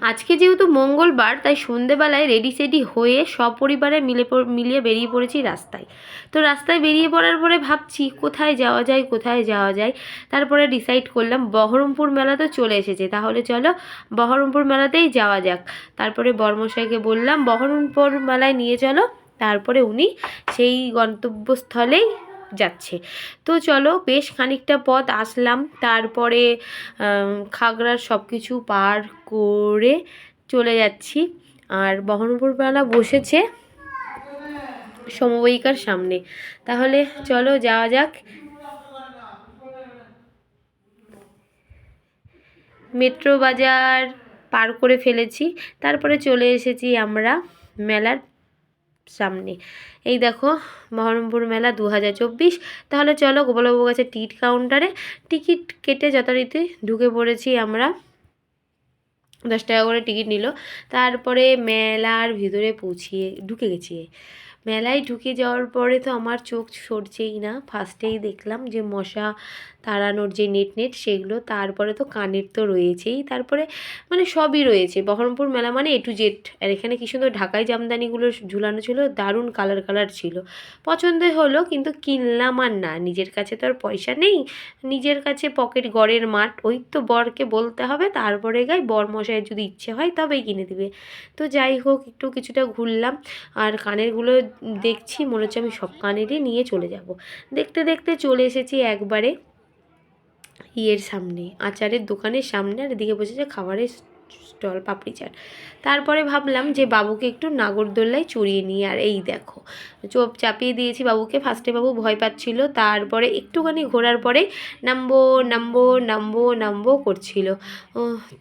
আজকে যেহেতু মঙ্গলবার, তাই সন্ধেবেলায় রেডি সেডি হয়ে সপরিবারে মিলিয়ে বেরিয়ে পড়েছি রাস্তায়। তো রাস্তায় বেরিয়ে পড়ার পরে ভাবছি কোথায় যাওয়া যায় কোথায় যাওয়া যায়। তারপরে ডিসাইড করলাম বহরমপুর মেলা তো চলে এসেছে, তাহলে চলো বহরমপুর মেলাতেই যাওয়া যাক। তারপরে বরমশাইকে বললাম বহরমপুর মেলায় নিয়ে চলো, তারপরে উনি সেই গন্তব্যস্থলেই যাচ্ছে। তো চলো বেশ খানিকটা পথ আসলাম, তারপরে খাগড়ার সব কিছু পার করে চলে যাচ্ছি। আর বহরমপুর মেলা বসেছে সমবায়িকার সামনে। তাহলে চলো যাওয়া যাক। মেট্রো বাজার পার করে ফেলেছি, তারপরে চলে এসেছি আমরা মেলার সামনে। এই দেখো বহরমপুর মেলা 2024। তাহলে চলো গোপালবাবু কাছে টিকিট কাউন্টারে টিকিট কেটে যথারীতি ঢুকে পড়েছি আমরা। 10 টাকা করে টিকিট নিল। তারপরে মেলার ভিতরে ঢুকে গেছি। মেলায় ঢুকে যাওয়ার পরে তো আমার চোখ সরছেই না। ফার্স্টেই দেখলাম যে মশা তাড়ানোর যে নেট সেগুলো, তারপরে তো কানের তো রয়েছেই, তারপরে মানে সবই রয়েছে। বহরমপুর মেলা মানে A to Z। আর এখানে কি সুন্দর ঢাকাই জামদানিগুলো ঝুলানো ছিল, দারুণ কালার ছিল। পছন্দ হলো, কিন্তু কিনলাম আর না। নিজের কাছে তো আর পয়সা নেই, নিজের কাছে পকেট গড়ের মাঠ। ওই তো বরকে বলতে হবে, তারপরে বর মশাইয়ের যদি ইচ্ছে হয় তবেই কিনে দিবে। তো যাই হোক একটু কিছুটা ঘুরলাম। আর কানেরগুলো দেখছি, মনে হচ্ছে আমি সব কানেরই নিয়ে চলে যাব। দেখতে দেখতে চলে এসেছি একবারে সামনে, আচারের দোকানের সামনে। আর এদিকে বসেছে খাবারের স্টল, পাপড়ি চাট। তারপরে ভাবলাম যে বাবুকে একটু নাগরদোল্লায় চড়িয়ে নিই। আর এই দেখো চোপ চাপিয়ে দিয়েছি বাবুকে। ফার্স্টে বাবু ভয় পাচ্ছিল, তারপরে একটুখানি ঘোরার পরে নামবো নামবো নামবো নামবো করছিল।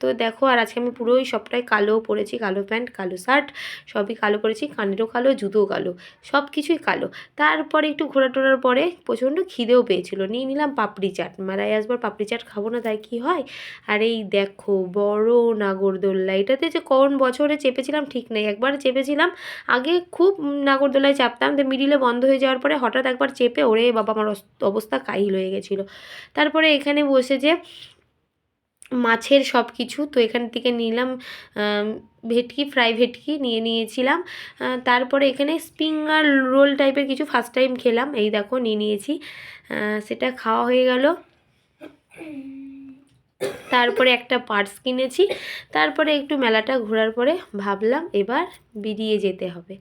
তো দেখো, আর আজকে আমি পুরোই সবটাই কালো পরেছি, কালো প্যান্ট কালো শার্ট সবই কালো পরেছি, কানেরও কালো, জুতোও কালো, সব কিছুই কালো। তারপরে একটু ঘোরা টোরার পরে প্রচণ্ড খিদেও পেয়েছিল, নিয়ে নিলাম পাপড়ি চাট। মেলায় আসবার পাপড়ি চাট খাবো না তাই কি হয়। আর এই দেখো বড় নাগরদোল্লা, এটাতে যে কোন বছরে চেপেছিলাম ঠিক নেই। একবার চেপেছিলাম আগে, খুব নাগরদোল্লায় চাপতাম, তো মিডিলে বন্ধ হয়ে যাওয়ার পরে হঠাৎ একবার চেপে ওরে বাবা আমার অবস্থা কাহিল হয়ে গেছিলো। তারপরে এখানে বসে যে মাছের সব কিছু, তো এখান থেকে নিলাম ভেটকি, ফ্রাই ভেটকি নিয়েছিলাম। তারপরে এখানে স্প্রিং রোল টাইপের কিছু ফার্স্ট টাইম খেলাম, এই দেখো নিয়েছি। সেটা খাওয়া হয়ে গেল। তারপরে একটা পার্স কিনেছি। তারপরে একটু মেলাটা ঘোরার পরে ভাবলাম এবার বেরিয়ে যেতে হবে।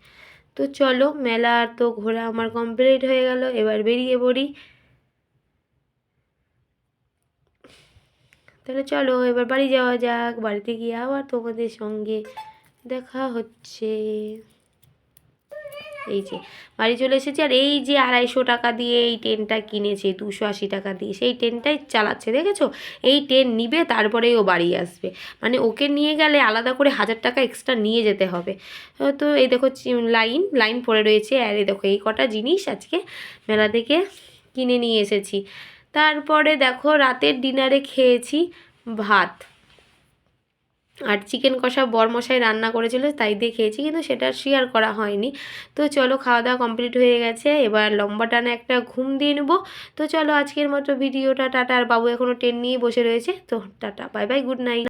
তো চলো, মেলা তো ঘোরা আমার কমপ্লিট হয়ে গেল, এবার বেরিয়ে পড়ি। তাহলে চলো এবার বাড়ি যাওয়া যাক। বাড়িতে গিয়ে আবার তোমাদের সঙ্গে দেখা হচ্ছে। এই যে বাড়ি চলে এসেছি। আর এই যে 250 টাকা দিয়ে এই ট্রেনটা কিনেছে, 280 টাকা দিয়ে, সেই ট্রেনটাই চালাচ্ছে, দেখেছো? এই ট্রেন নিবে তারপরে ও বাড়ি আসবে, মানে ওকে নিয়ে গেলে আলাদা করে 1000 টাকা এক্সট্রা নিয়ে যেতে হবে। তো এই দেখো লাইন পড়ে রয়েছে। আর এই দেখো এই কটা জিনিস আজকে মেলা থেকে কিনে নিয়ে এসেছি। তারপরে দেখো রাতের ডিনারে খেয়েছি ভাত আর চিকেন কষা বরমশাই রান্না করেছিল, তাই দিয়ে খেয়েছি, কিন্তু সেটা শেয়ার করা হয়নি। তো চলো খাওয়া দাওয়া কমপ্লিট হয়ে গেছে, এবার লম্বা টানা একটা ঘুম দিয়ে নেবো। তো চলো আজকের মতো ভিডিওটা টাটা। আর বাবু এখনও ট্রেন নিয়ে বসে রয়েছে, তো tata bye bye, good night.